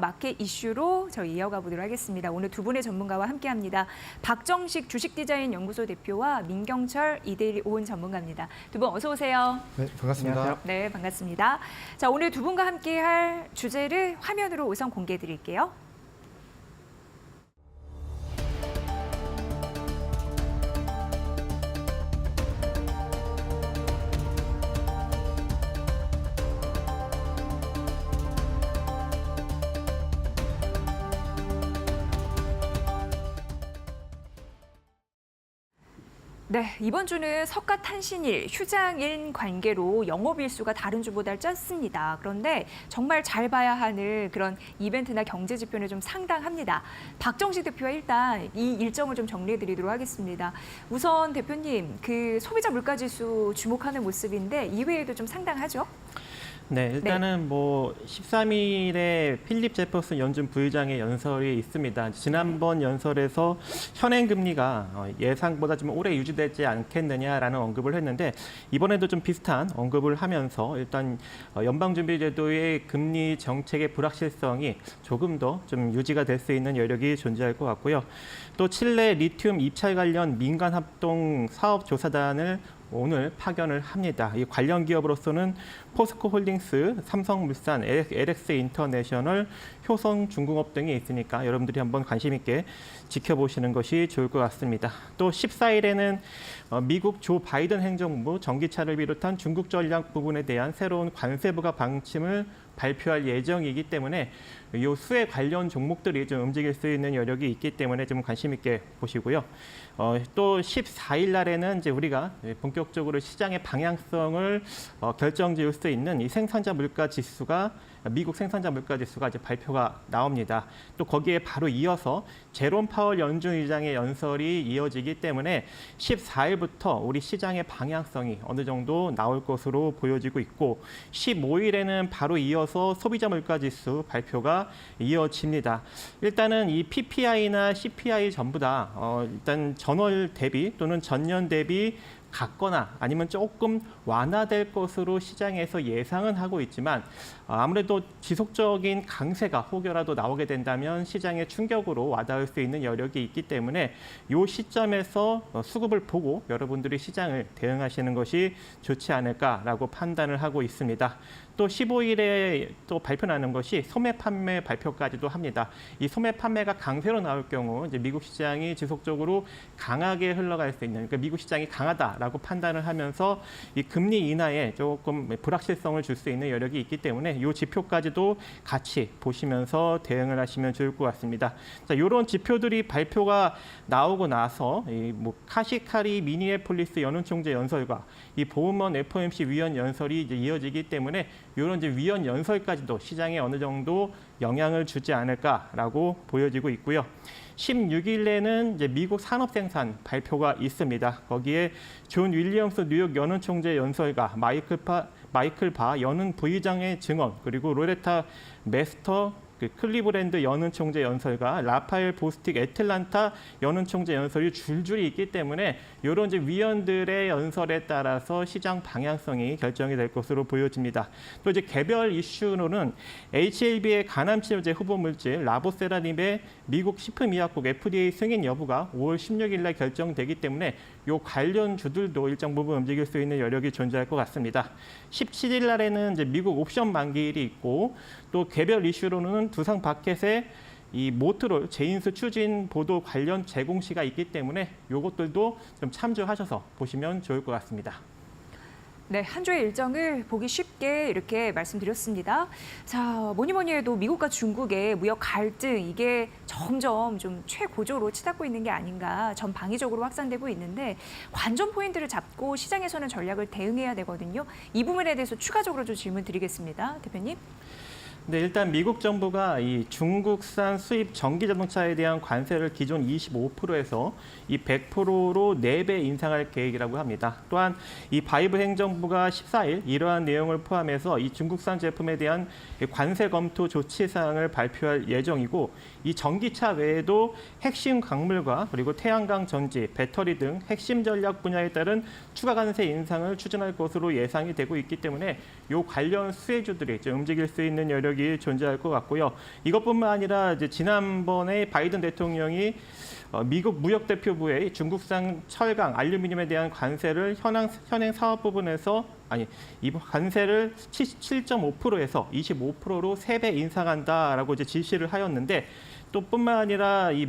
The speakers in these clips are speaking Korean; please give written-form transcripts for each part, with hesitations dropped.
마켓 이슈로 저희 이어가 보도록 하겠습니다. 오늘 두 분의 전문가와 함께합니다. 박정식 주식디자인연구소 대표와 민경철 이데일리 오은 전문가입니다. 두 분 어서 오세요. 네, 반갑습니다. 안녕하세요. 네, 반갑습니다. 자, 오늘 두 분과 함께할 주제를 화면으로 우선 공개해 드릴게요. 네, 이번 주는 석가탄신일, 휴장일 관계로 영업일수가 다른 주보다 짧습니다. 그런데 정말 잘 봐야 하는 그런 이벤트나 경제 지표는 좀 상당합니다. 박정식 대표와 일단 이 일정을 좀 정리해 드리도록 하겠습니다. 우선 대표님, 그 소비자 물가지수 주목하는 모습인데 이외에도 좀 상당하죠? 네, 일단은 뭐 13일에 필립 제퍼슨 연준 부의장의 연설이 있습니다. 지난번 연설에서 현행 금리가 예상보다 좀 오래 유지되지 않겠느냐라는 언급을 했는데 이번에도 좀 비슷한 언급을 하면서 일단 연방준비제도의 금리 정책의 불확실성이 조금 더 좀 유지가 될 수 있는 여력이 존재할 것 같고요. 또 칠레 리튬 입찰 관련 민간 합동 사업 조사단을 오늘 파견을 합니다. 이 관련 기업으로서는 포스코 홀딩스, 삼성물산, LX 인터내셔널, 효성중공업 등이 있으니까 여러분들이 한번 관심 있게 지켜보시는 것이 좋을 것 같습니다. 또 14일에는 미국 조 바이든 행정부 전기차를 비롯한 중국 전략 부분에 대한 새로운 관세 부과 방침을 발표할 예정이기 때문에 이 수혜 관련 종목들이 좀 움직일 수 있는 여력이 있기 때문에 좀 관심 있게 보시고요. 또 14일 날에는 이제 우리가 본격적으로 시장의 방향성을 결정지을 수 있는 이 생산자 물가 지수가 미국 생산자 물가 지수가 이제 발표가 나옵니다. 또 거기에 바로 이어서 제롬 파월 연준 의장의 연설이 이어지기 때문에 14일부터 우리 시장의 방향성이 어느 정도 나올 것으로 보여지고 있고 15일에는 바로 이어서 소비자 물가 지수 발표가 이어집니다. 일단은 이 PPI나 CPI 전부 다 일단 전월 대비 또는 전년 대비 같거나 아니면 조금 완화될 것으로 시장에서 예상은 하고 있지만 아무래도 지속적인 강세가 혹여라도 나오게 된다면 시장의 충격으로 와닿을 수 있는 여력이 있기 때문에 이 시점에서 수급을 보고 여러분들이 시장을 대응하시는 것이 좋지 않을까라고 판단을 하고 있습니다. 또 15일에 또 발표나는 것이 소매 판매 발표까지도 합니다. 이 소매 판매가 강세로 나올 경우 이제 미국 시장이 지속적으로 강하게 흘러갈 수 있는, 그러니까 미국 시장이 강하다라고 판단을 하면서 이 금리 인하에 조금 불확실성을 줄 수 있는 여력이 있기 때문에 이 지표까지도 같이 보시면서 대응을 하시면 좋을 것 같습니다. 자, 이런 지표들이 발표가 나오고 나서 이 뭐 카시카리 미니애폴리스 연은총재 연설과 이 보우먼 FOMC 위원 연설이 이제 이어지기 때문에 이런 이제 위원 연설까지도 시장에 어느 정도 영향을 주지 않을까라고 보여지고 있고요. 16일에는 이제 미국 산업 생산 발표가 있습니다. 거기에 존 윌리엄스 뉴욕 연은총재 연설과 마이클 바 연은 부의장의 증언 그리고 로레타 메스터 클리브랜드 연은총재 연설과 라파엘 보스틱 애틀란타 연은총재 연설이 줄줄이 있기 때문에 이런 이제 위원들의 연설에 따라서 시장 방향성이 결정이 될 것으로 보여집니다. 또 이제 개별 이슈로는 HLB의 간암치료제 후보 물질 라보세라닙의 미국 식품의약국 FDA 승인 여부가 5월 16일 날 결정되기 때문에 이 관련 주들도 일정 부분 움직일 수 있는 여력이 존재할 것 같습니다. 17일 날에는 이제 미국 옵션 만기일이 있고 또 개별 이슈로는 두상 바켓의 이 모트롤 제인수 추진 보도 관련 제공시가 있기 때문에 이것들도 좀 참조하셔서 보시면 좋을 것 같습니다. 네, 한 주의 일정을 보기 쉽게 이렇게 말씀드렸습니다. 자, 뭐니 해도 미국과 중국의 무역 갈등 이게 점점 좀 최고조로 치닫고 있는 게 아닌가 전 방위적으로 확산되고 있는데 관전 포인트를 잡고 시장에서는 전략을 대응해야 되거든요. 이 부분에 대해서 추가적으로 좀 질문 드리겠습니다. 대표님. 네, 일단 미국 정부가 이 중국산 수입 전기 자동차에 대한 관세를 기존 25%에서 이 100%로 4배 인상할 계획이라고 합니다. 또한 이 바이브 행정부가 14일 이러한 내용을 포함해서 이 중국산 제품에 대한 관세 검토 조치 사항을 발표할 예정이고 이 전기차 외에도 핵심 광물과 그리고 태양광 전지, 배터리 등 핵심 전략 분야에 따른 추가 관세 인상을 추진할 것으로 예상이 되고 있기 때문에 이 관련 수혜주들이 좀 움직일 수 있는 여력이 무역이 존재할 것 같고요. 이것뿐만 아니라 이제 지난번에 바이든 대통령이 미국 무역대표부의 중국산 철강, 알루미늄에 대한 관세를 현행 사업 부분에서 이 관세를 7.5%에서 25%로 3배 인상한다라고 이제 지시를 하였는데 또 뿐만 아니라 이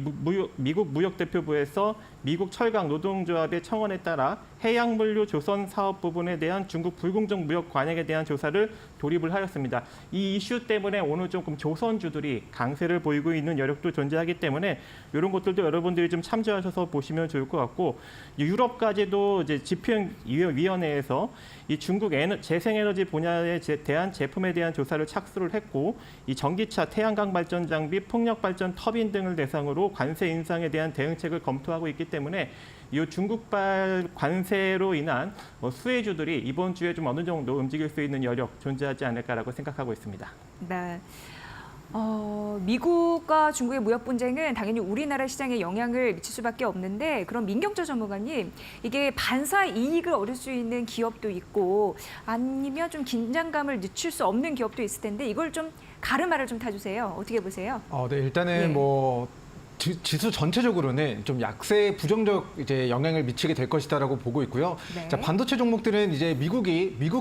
미국 무역대표부에서 미국 철강 노동조합의 청원에 따라 해양물류 조선 사업 부분에 대한 중국 불공정 무역 관행에 대한 조사를 돌입을 하였습니다. 이 이슈 때문에 오늘 조금 조선주들이 강세를 보이고 있는 여력도 존재하기 때문에 이런 것들도 여러분들이 좀 참조하셔서 보시면 좋을 것 같고 유럽까지도 이제 집행위원회에서 이 중국 재생에너지 분야에 대한 제품에 대한 조사를 착수를 했고 이 전기차, 태양광 발전 장비, 풍력 발전 터빈 등을 대상으로 관세 인상에 대한 대응책을 검토하고 있기 때문에 이 중국발 관세로 인한 수혜주들이 이번 주에 좀 어느 정도 움직일 수 있는 여력 존재하지 않을까라고 생각하고 있습니다. 네. 미국과 중국의 무역 분쟁은 당연히 우리나라 시장에 영향을 미칠 수밖에 없는데 그럼 민경철 전문가님 이게 반사 이익을 얻을 수 있는 기업도 있고 아니면 좀 긴장감을 늦출 수 없는 기업도 있을 텐데 이걸 좀 가르마를 좀 타주세요. 어떻게 보세요? 네, 일단은 지수 전체적으로는 좀 약세 부정적 이제 영향을 미치게 될 것이다라고 보고 있고요. 네. 자, 반도체 종목들은 이제 미국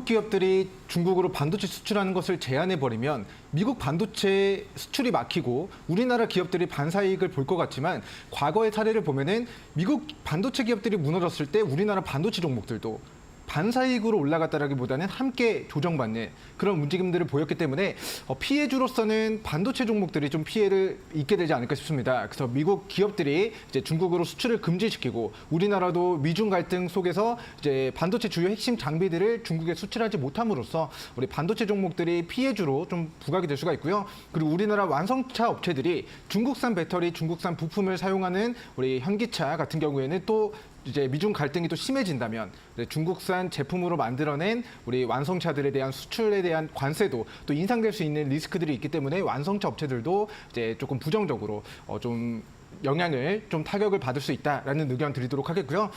기업들이 중국으로 반도체 수출하는 것을 제한해 버리면 미국 반도체 수출이 막히고 우리나라 기업들이 반사이익을 볼 것 같지만 과거의 사례를 보면은 미국 반도체 기업들이 무너졌을 때 우리나라 반도체 종목들도 반사이익으로 올라갔다라기보다는 함께 조정받는 그런 움직임들을 보였기 때문에 피해주로서는 반도체 종목들이 좀 피해를 입게 되지 않을까 싶습니다. 그래서 미국 기업들이 이제 중국으로 수출을 금지시키고 우리나라도 미중 갈등 속에서 이제 반도체 주요 핵심 장비들을 중국에 수출하지 못함으로써 우리 반도체 종목들이 피해주로 좀 부각이 될 수가 있고요. 그리고 우리나라 완성차 업체들이 중국산 배터리, 중국산 부품을 사용하는 우리 현기차 같은 경우에는 또 이제 미중 갈등이 또 심해진다면 중국산 제품으로 만들어낸 우리 완성차들에 대한 수출에 대한 관세도 또 인상될 수 있는 리스크들이 있기 때문에 완성차 업체들도 이제 조금 부정적으로 좀 영향을 좀 타격을 받을 수 있다라는 의견 드리도록 하겠고요.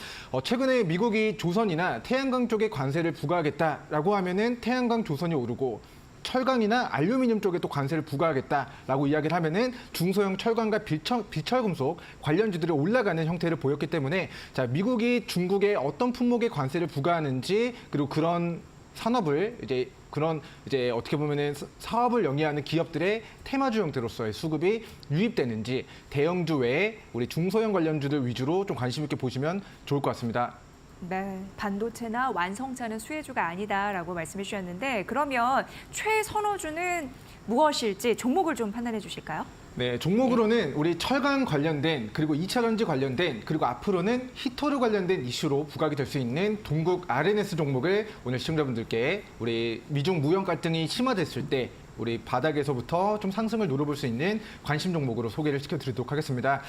최근에 미국이 조선이나 태양광 쪽에 관세를 부과하겠다라고 하면은 태양광 조선이 오르고 철강이나 알루미늄 쪽에 또 관세를 부과하겠다라고 이야기를 하면은 중소형 철강과 비철금속 관련주들이 올라가는 형태를 보였기 때문에 자, 미국이 중국에 어떤 품목에 관세를 부과하는지 그리고 그런 산업을 이제 어떻게 보면은 사업을 영위하는 기업들의 테마주 형태로서의 수급이 유입되는지 대형주 외에 우리 중소형 관련주들 위주로 좀 관심 있게 보시면 좋을 것 같습니다. 네, 반도체나 완성차는 수혜주가 아니다라고 말씀해 주셨는데 그러면 최선호주는 무엇일지 종목을 좀 판단해 주실까요? 네, 종목으로는 우리 철강 관련된 그리고 2차 전지 관련된 그리고 앞으로는 히토류 관련된 이슈로 부각이 될 수 있는 동국 RNS 종목을 오늘 시청자분들께 우리 미중 무역 갈등이 심화됐을 때 우리 바닥에서부터 좀 상승을 노려볼 수 있는 관심 종목으로 소개를 시켜드리도록 하겠습니다.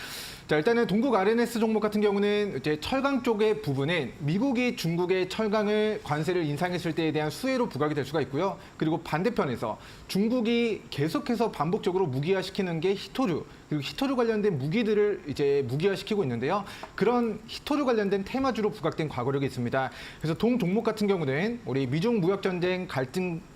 자, 일단은 동국 RNS 종목 같은 경우는 이제 철강 쪽의 부분은 미국이 중국의 철강을 관세를 인상했을 때에 대한 수혜로 부각이 될 수가 있고요. 그리고 반대편에서 중국이 계속해서 반복적으로 무기화시키는 게 히토류, 그리고 히토류 관련된 무기들을 이제 무기화시키고 있는데요. 그런 히토류 관련된 테마주로 부각된 과거력이 있습니다. 그래서 동 종목 같은 경우는 우리 미중 무역 전쟁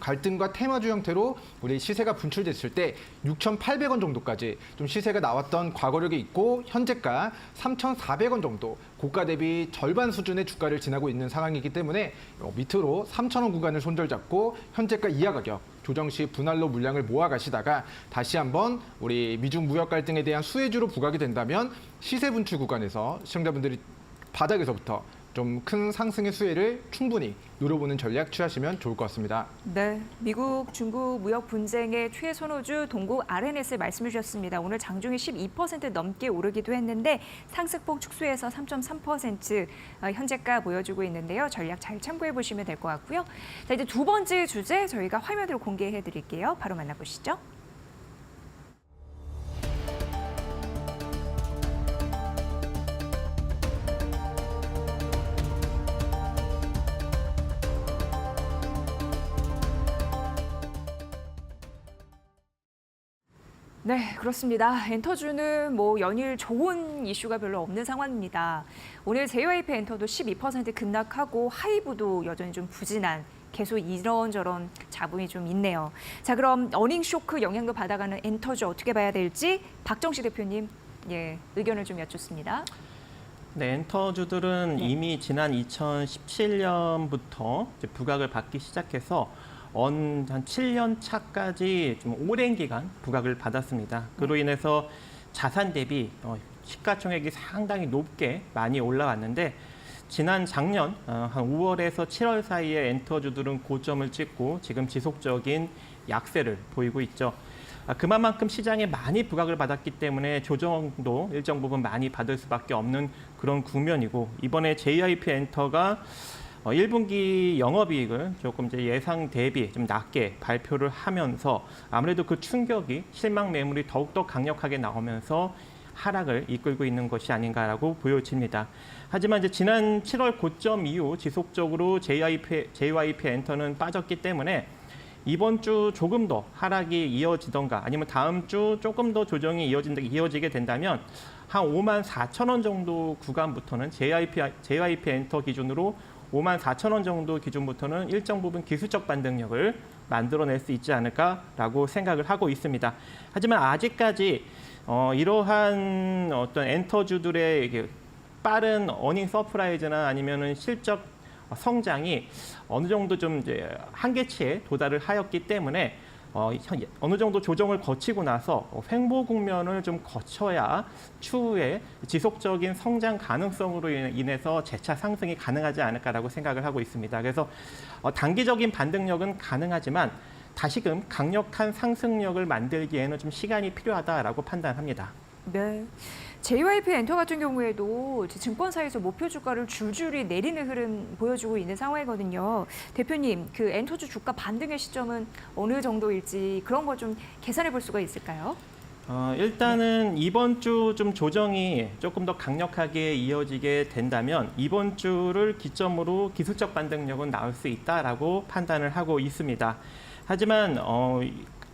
갈등과 테마주 형태로 우리 시세가 분출됐을 때 6,800원 정도까지 좀 시세가 나왔던 과거력이 있고 현재가 3,400원 정도 고가 대비 절반 수준의 주가를 지나고 있는 상황이기 때문에 밑으로 3,000원 구간을 손절 잡고 현재가 이하 가격 조정 시 분할로 물량을 모아 가시다가 다시 한번 우리 미중 무역 갈등에 대한 수혜주로 부각이 된다면 시세 분출 구간에서 시청자분들이 바닥에서부터 좀 큰 상승의 수혜를 충분히 노려보는 전략 취하시면 좋을 것 같습니다. 네, 미국, 중국 무역 분쟁의 최선호주 동국 RNS 말씀해 주셨습니다. 오늘 장중에 12% 넘게 오르기도 했는데 상승폭 축소해서 3.3% 현재가 보여주고 있는데요. 전략 잘 참고해 보시면 될 것 같고요. 자, 이제 두 번째 주제 저희가 화면으로 공개해 드릴게요. 바로 만나보시죠. 네, 그렇습니다. 엔터주는 연일 좋은 이슈가 별로 없는 상황입니다. 오늘 제이와이프 엔터도 12% 급락하고 하이브도 여전히 좀 부진한 계속 이런저런 잡음이 좀 있네요. 자, 그럼 어닝 쇼크 영향도 받아가는 엔터주 어떻게 봐야 될지 박정식 대표님 의견을 좀 여쭙습니다. 네, 엔터주들은 이미 지난 2017년부터 부각을 받기 시작해서 한 7년 차까지 좀 오랜 기간 부각을 받았습니다. 그로 인해서 자산 대비 시가총액이 상당히 높게 많이 올라왔는데 작년 한 5월에서 7월 사이에 엔터주들은 고점을 찍고 지금 지속적인 약세를 보이고 있죠. 그만큼 시장에 많이 부각을 받았기 때문에 조정도 일정 부분 많이 받을 수밖에 없는 그런 국면이고 이번에 JYP 엔터가 1분기 영업이익을 조금 이제 예상 대비 좀 낮게 발표를 하면서 아무래도 그 충격이 실망 매물이 더욱더 강력하게 나오면서 하락을 이끌고 있는 것이 아닌가라고 보여집니다. 하지만 이제 지난 7월 고점 이후 지속적으로 JYP 엔터는 빠졌기 때문에 이번 주 조금 더 하락이 이어지던가 아니면 다음 주 조금 더 조정이 이어지게 된다면 한 54,000원 정도 구간부터는 JYP 엔터 기준으로 54,000원 정도 기준부터는 일정 부분 기술적 반등력을 만들어낼 수 있지 않을까라고 생각을 하고 있습니다. 하지만 아직까지 이러한 어떤 엔터주들의 빠른 어닝 서프라이즈나 아니면은 실적 성장이 어느 정도 좀 이제 한계치에 도달을 하였기 때문에 어느 정도 조정을 거치고 나서 횡보 국면을 좀 거쳐야 추후에 지속적인 성장 가능성으로 인해서 재차 상승이 가능하지 않을까라고 생각을 하고 있습니다. 그래서 단기적인 반등력은 가능하지만 다시금 강력한 상승력을 만들기에는 좀 시간이 필요하다라고 판단합니다. 네. JYP 엔터 같은 경우에도 증권사에서 목표 주가를 줄줄이 내리는 흐름 보여주고 있는 상황이거든요. 대표님, 그 엔터주 주가 반등의 시점은 어느 정도일지 그런 거 좀 계산해 볼 수가 있을까요? 일단은 이번 주 좀 조정이 조금 더 강력하게 이어지게 된다면 이번 주를 기점으로 기술적 반등력은 나올 수 있다라고 판단을 하고 있습니다. 하지만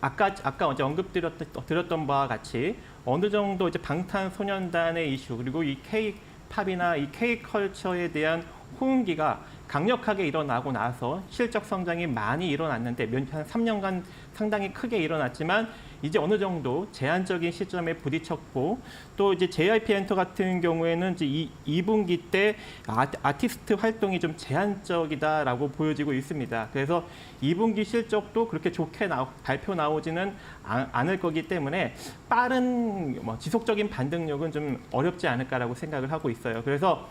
아까 어제 언급드렸던 바와 같이 어느 정도 이제 방탄소년단의 이슈 그리고 이 K-팝이나 이 K-컬처에 대한 호응기가 강력하게 일어나고 나서 실적 성장이 많이 일어났는데 한 3년간 상당히 크게 일어났지만 이제 어느 정도 제한적인 시점에 부딪혔고 또 이제 JYP 엔터 같은 경우에는 이제 2분기 때 아티스트 활동이 좀 제한적이다라고 보여지고 있습니다. 그래서 2분기 실적도 그렇게 좋게 발표 나오지는 않을 거기 때문에 빠른 지속적인 반등력은 좀 어렵지 않을까라고 생각을 하고 있어요. 그래서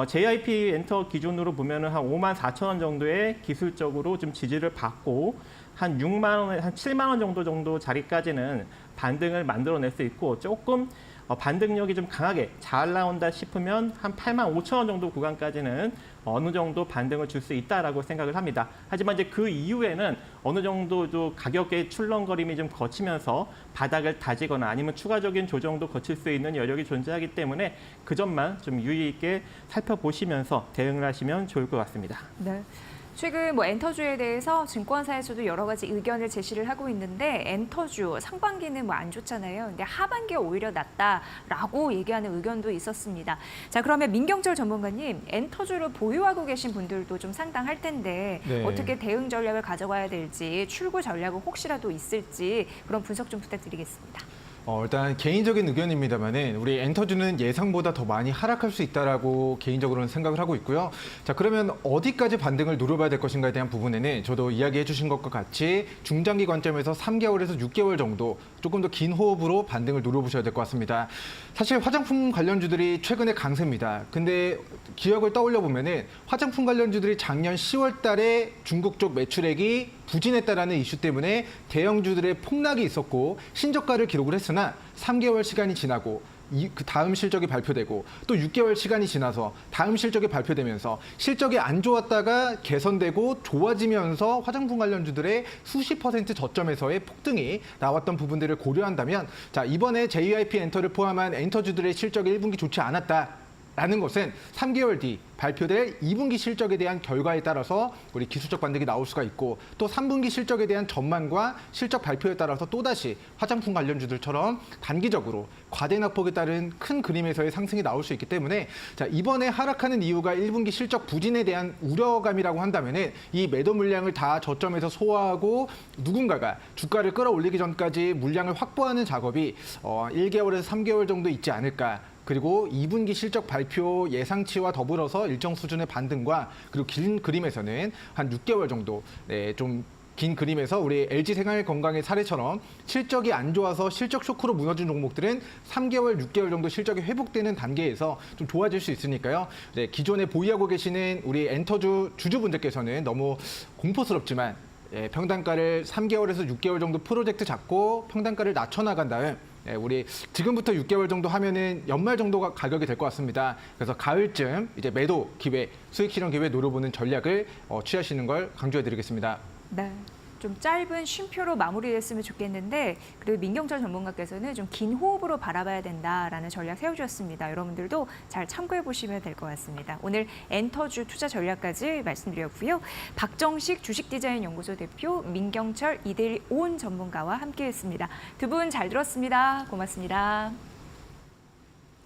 JYP 엔터 기준으로 보면은 한 54,000원 정도의 기술적으로 좀 지지를 받고 한 6만 원, 한 7만 원 정도 자리까지는 반등을 만들어낼 수 있고 조금 반등력이 좀 강하게 잘 나온다 싶으면 한 8만 5천 원 정도 구간까지는 어느 정도 반등을 줄 수 있다라고 생각을 합니다. 하지만 이제 그 이후에는 어느 정도 가격의 출렁거림이 좀 거치면서 바닥을 다지거나 아니면 추가적인 조정도 거칠 수 있는 여력이 존재하기 때문에 그 점만 좀 유의 있게 살펴보시면서 대응을 하시면 좋을 것 같습니다. 네. 최근 엔터주에 대해서 증권사에서도 여러 가지 의견을 제시를 하고 있는데 엔터주 상반기는 안 좋잖아요. 근데 하반기에 오히려 낫다라고 얘기하는 의견도 있었습니다. 자, 그러면 민경철 전문가님, 엔터주를 보유하고 계신 분들도 좀 상당할 텐데 네. 어떻게 대응 전략을 가져가야 될지 출구 전략은 혹시라도 있을지 그런 분석 좀 부탁드리겠습니다. 일단 개인적인 의견입니다만은 우리 엔터주는 예상보다 더 많이 하락할 수 있다라고 개인적으로는 생각을 하고 있고요. 자, 그러면 어디까지 반등을 노려봐야 될 것인가에 대한 부분에는 저도 이야기해 주신 것과 같이 중장기 관점에서 3개월에서 6개월 정도 조금 더 긴 호흡으로 반등을 노려보셔야 될 것 같습니다. 사실 화장품 관련주들이 최근에 강세입니다. 근데 기억을 떠올려 보면은 화장품 관련주들이 작년 10월 달에 중국 쪽 매출액이 부진했다라는 이슈 때문에 대형주들의 폭락이 있었고 신저가를 기록을 했으나 3개월 시간이 지나고 그 다음 실적이 발표되고 또 6개월 시간이 지나서 다음 실적이 발표되면서 실적이 안 좋았다가 개선되고 좋아지면서 화장품 관련주들의 수십 % 저점에서의 폭등이 나왔던 부분들을 고려한다면 자, 이번에 JYP 엔터를 포함한 엔터주들의 실적이 1분기 좋지 않았다라는 것은 3개월 뒤 발표될 2분기 실적에 대한 결과에 따라서 우리 기술적 반등이 나올 수가 있고 또 3분기 실적에 대한 전망과 실적 발표에 따라서 또다시 화장품 관련주들처럼 단기적으로 과대 낙폭에 따른 큰 그림에서의 상승이 나올 수 있기 때문에 자, 이번에 하락하는 이유가 1분기 실적 부진에 대한 우려감이라고 한다면은 이 매도 물량을 다 저점에서 소화하고 누군가가 주가를 끌어올리기 전까지 물량을 확보하는 작업이 1개월에서 3개월 정도 있지 않을까. 그리고 2분기 실적 발표 예상치와 더불어서 일정 수준의 반등과 그리고 긴 그림에서는 한 6개월 정도 좀 긴 그림에서 우리 LG생활건강의 사례처럼 실적이 안 좋아서 실적 쇼크로 무너진 종목들은 3개월, 6개월 정도 실적이 회복되는 단계에서 좀 좋아질 수 있으니까요. 기존에 보유하고 계시는 우리 엔터주 주주분들께서는 너무 공포스럽지만 평단가를 3개월에서 6개월 정도 프로젝트 잡고 평단가를 낮춰나간 다음 우리 지금부터 6개월 정도 하면은 연말 정도가 가격이 될 것 같습니다. 그래서 가을쯤 이제 매도 기회, 수익 실현 기회 노려보는 전략을 취하시는 걸 강조해드리겠습니다. 네. 좀 짧은 쉼표로 마무리됐으면 좋겠는데 그래도 민경철 전문가께서는 좀 긴 호흡으로 바라봐야 된다라는 전략 세워주셨습니다. 여러분들도 잘 참고해 보시면 될 것 같습니다. 오늘 엔터주 투자 전략까지 말씀드렸고요. 박정식 주식디자인연구소 대표, 민경철 이데일리 온 전문가와 함께했습니다. 두 분 잘 들었습니다. 고맙습니다.